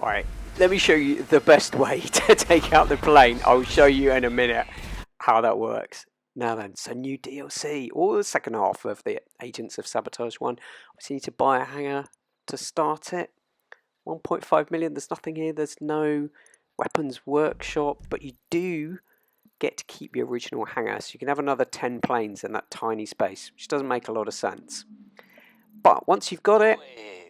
Alright, let me show you the best way to take out the plane. I'll show you in a minute how that works. Now then, so new DLC, or the second half of the Agents of Sabotage one. We need to buy a hangar to start it. 1.5 million, there's nothing here, there's no weapons workshop, but you do get to keep the original hangar, so you can have another 10 planes in that tiny space, which doesn't make a lot of sense. But once you've got it,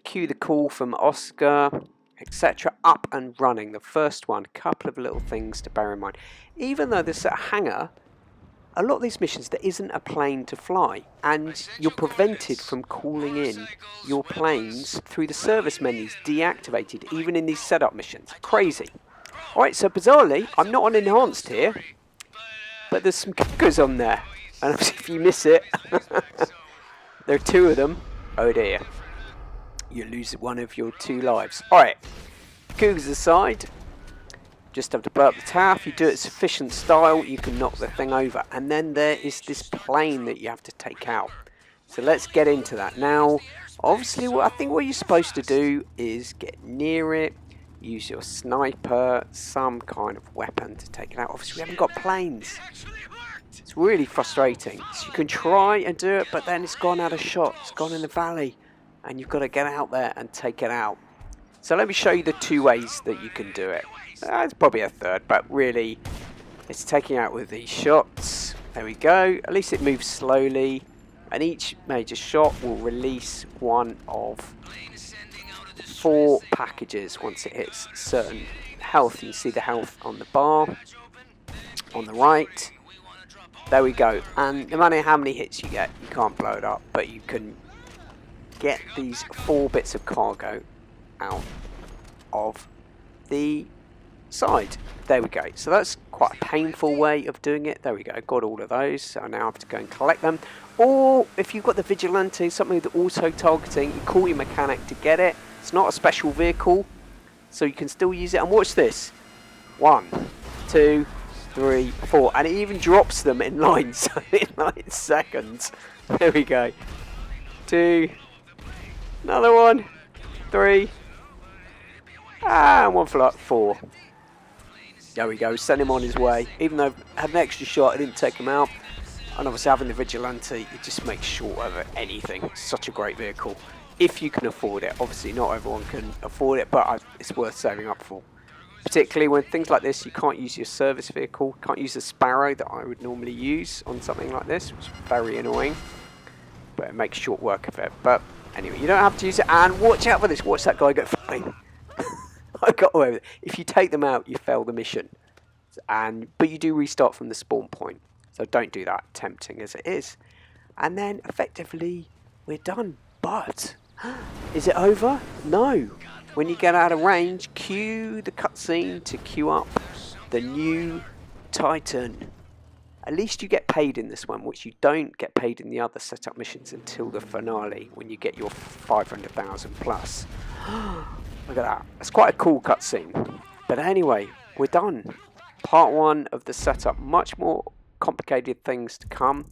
cue the call from Oscar, etc., up and running. The first one, a couple of little things to bear in mind. Even though there's a hangar, a lot of these missions there isn't a plane to fly, and you're prevented from calling in your planes through the service menus, deactivated, even in these setup missions. Crazy. Alright, so bizarrely, I'm not on enhanced here, but there's some cougars on there, and if you miss it, there are two of them. Oh dear, you lose one of your 2 lives. Alright, cougars aside, just have to blow up the tower. If you do it sufficient style, you can knock the thing over. And then there is this plane that you have to take out. So let's get into that. Now, obviously, I think what you're supposed to do is get near it, use your sniper, some kind of weapon to take it out. Obviously, we haven't got planes. It's really frustrating. So you can try and do it, but then it's gone out of shot. It's gone in the valley. And you've got to get out there and take it out. So let me show you the 2 ways that you can do it. It's probably a third, but really it's taking out with these shots. There we go. At least it moves slowly, and each major shot will release one of 4 packages once it hits certain health. You can see the health on the bar on the right. There we go. And no matter how many hits you get, you can't blow it up, but you can get these 4 bits of cargo out of the side. There we go. So that's quite a painful way of doing it. There we go. Got all of those. So I now have to go and collect them. Or if you've got the Vigilante, something with auto-targeting, you call your mechanic to get it. It's not a special vehicle, so you can still use it. And watch this. 1, 2, 3, 4. And it even drops them in lines. In 9 seconds. There we go. 2. Another 1. 3. And 1 for 4. There we go, send him on his way. Even though I had an extra shot, I didn't take him out. And obviously having the Vigilante, it just makes short of anything. It's such a great vehicle. If you can afford it. Obviously not everyone can afford it, but it's worth saving up for. Particularly when things like this, you can't use your service vehicle. Can't use a Sparrow that I would normally use on something like this, which is very annoying. But it makes short work of it. But anyway, you don't have to use it. And watch out for this. Watch that guy go flying. I got away with it. If you take them out, you fail the mission. But you do restart from the spawn point. So don't do that, tempting as it is. And then, effectively, we're done. But, is it over? No. When you get out of range, cue the cutscene to queue up the new Titan. At least you get paid in this one, which you don't get paid in the other setup missions until the finale, when you get your 500,000 plus. Look at that. It's quite a cool cutscene. But anyway, we're done. Part 1 of the setup. Much more complicated things to come,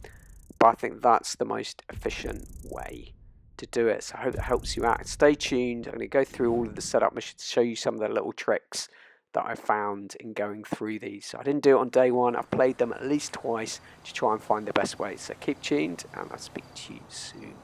but I think that's the most efficient way to do it. So I hope that helps you out. Stay tuned. I'm going to go through all of the setup missions, show you some of the little tricks that I found in going through these. So I didn't do it on day 1. I've played them at least twice to try and find the best way. So keep tuned, and I'll speak to you soon.